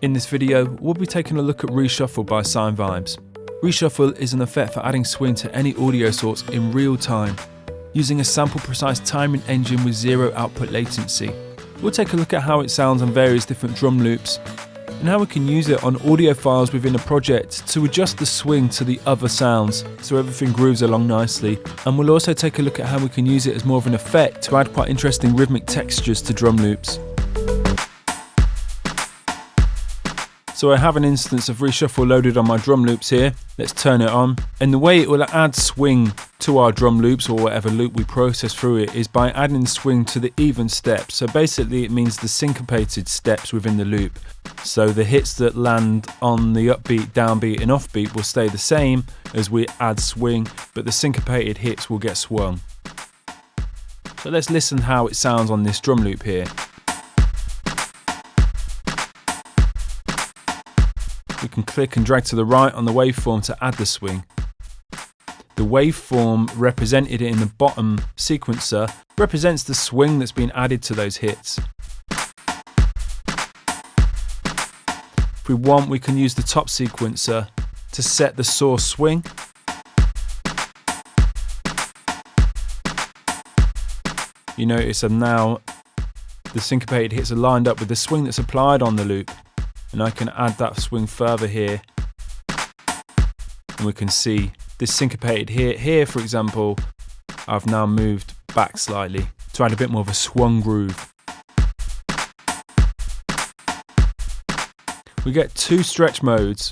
In this video, we'll be taking a look at Reshuffle by Sinevibes. Reshuffle is an effect for adding swing to any audio source in real time, using a sample-precise timing engine with zero output latency. We'll take a look at how it sounds on various different drum loops, and how we can use it on audio files within a project to adjust the swing to the other sounds so everything grooves along nicely. And we'll also take a look at how we can use it as more of an effect to add quite interesting rhythmic textures to drum loops. So I have an instance of Reshuffle loaded on my drum loops here. Let's turn it on. And the way it will add swing to our drum loops, or whatever loop we process through it, is by adding swing to the even steps. So basically it means the syncopated steps within the loop. So the hits that land on the upbeat, downbeat and offbeat will stay the same as we add swing, but the syncopated hits will get swung. So let's listen how it sounds on this drum loop here. We can click and drag to the right on the waveform to add the swing. The waveform represented in the bottom sequencer represents the swing that's been added to those hits. If we want, we can use the top sequencer to set the source swing. You notice now the syncopated hits are lined up with the swing that's applied on the loop. And I can add that swing further here, and we can see this syncopated hit here, for example, I've now moved back slightly to add a bit more of a swung groove. We get two stretch modes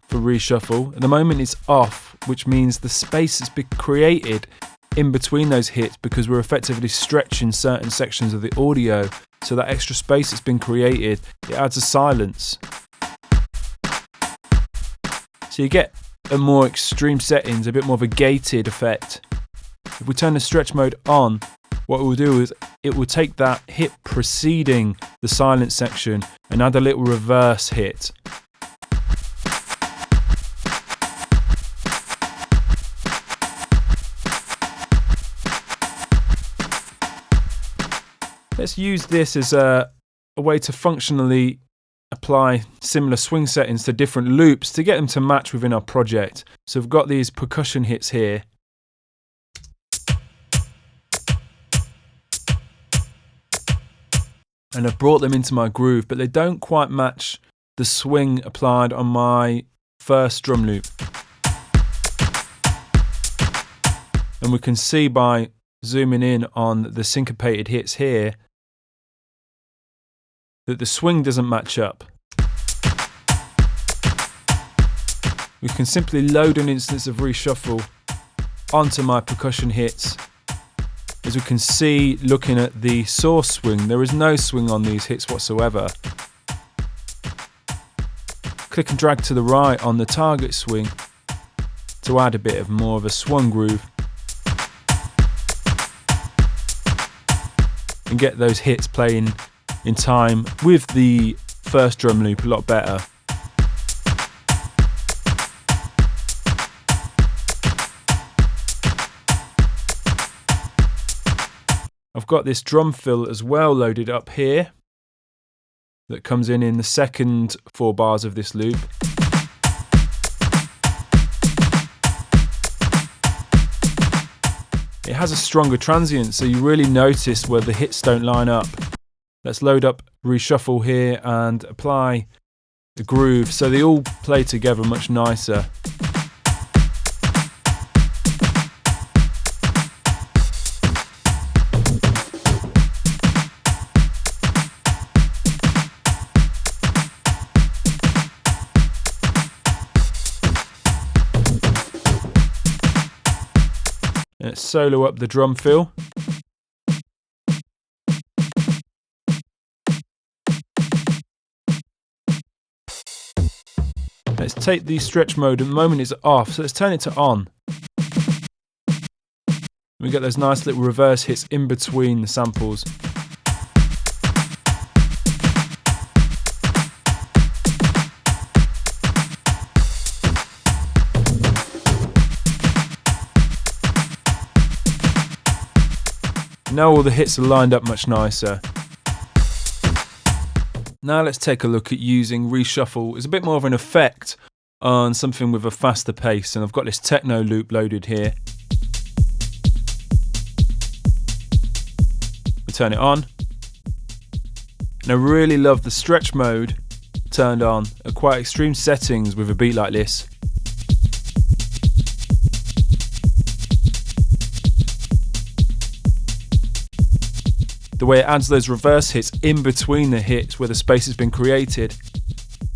for Reshuffle. At the moment it's off, which means the space that's been created in between those hits, because we're effectively stretching certain sections of the audio. So that extra space that's been created, it adds a silence. So you get a more extreme settings, a bit more of a gated effect. If we turn the stretch mode on, what it will do is it will take that hit preceding the silence section and add a little reverse hit. Let's use this as a way to functionally apply similar swing settings to different loops to get them to match within our project. So we've got these percussion hits here. And I've brought them into my groove, but they don't quite match the swing applied on my first drum loop. And we can see by zooming in on the syncopated hits here that the swing doesn't match up. We can simply load an instance of Reshuffle onto my percussion hits. As we can see, looking at the source swing, there is no swing on these hits whatsoever. Click and drag to the right on the target swing to add a bit of more of a swung groove and get those hits playing in time with the first drum loop a lot better. I've got this drum fill as well loaded up here that comes in the second 4 bars of this loop. It has a stronger transient, so you really notice where the hits don't line up. Let's load up Reshuffle here and apply the groove so they all play together much nicer. Let's solo up the drum fill. Let's take the stretch mode, at the moment it's off, so let's turn it to on. We get those nice little reverse hits in between the samples. Now all the hits are lined up much nicer. Now let's take a look at using Reshuffle as a bit more of an effect on something with a faster pace, and I've got this techno loop loaded here. We turn it on, and I really love the stretch mode turned on at quite extreme settings with a beat like this. The way it adds those reverse hits in between the hits where the space has been created,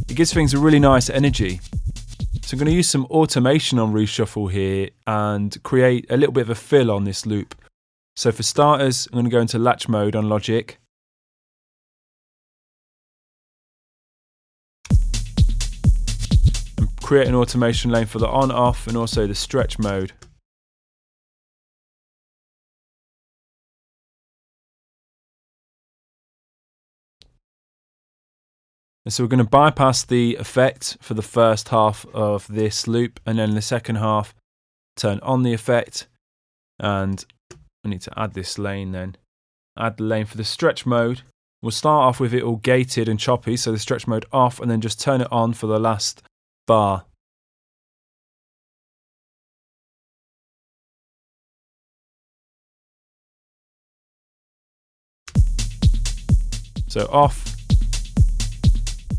it gives things a really nice energy. So I'm going to use some automation on Reshuffle here and create a little bit of a fill on this loop. So for starters, I'm going to go into latch mode on Logic. And create an automation lane for the on, off, and also the stretch mode. And so we're going to bypass the effect for the first half of this loop, and then in the second half turn on the effect, and we need to add this lane then. Add the lane for the stretch mode. We'll start off with it all gated and choppy, so the stretch mode off, and then just turn it on for the last bar. So off,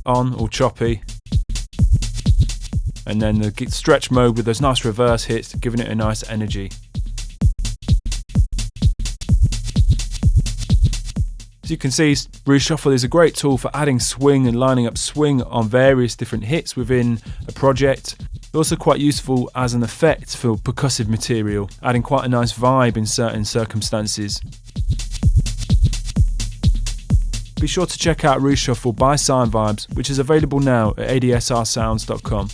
on, all choppy, and then the stretch mode with those nice reverse hits, giving it a nice energy. As you can see, Reshuffle is a great tool for adding swing and lining up swing on various different hits within a project. It's also quite useful as an effect for percussive material, adding quite a nice vibe in certain circumstances. Be sure to check out Reshuffle by Sinevibes, which is available now at adsrsounds.com.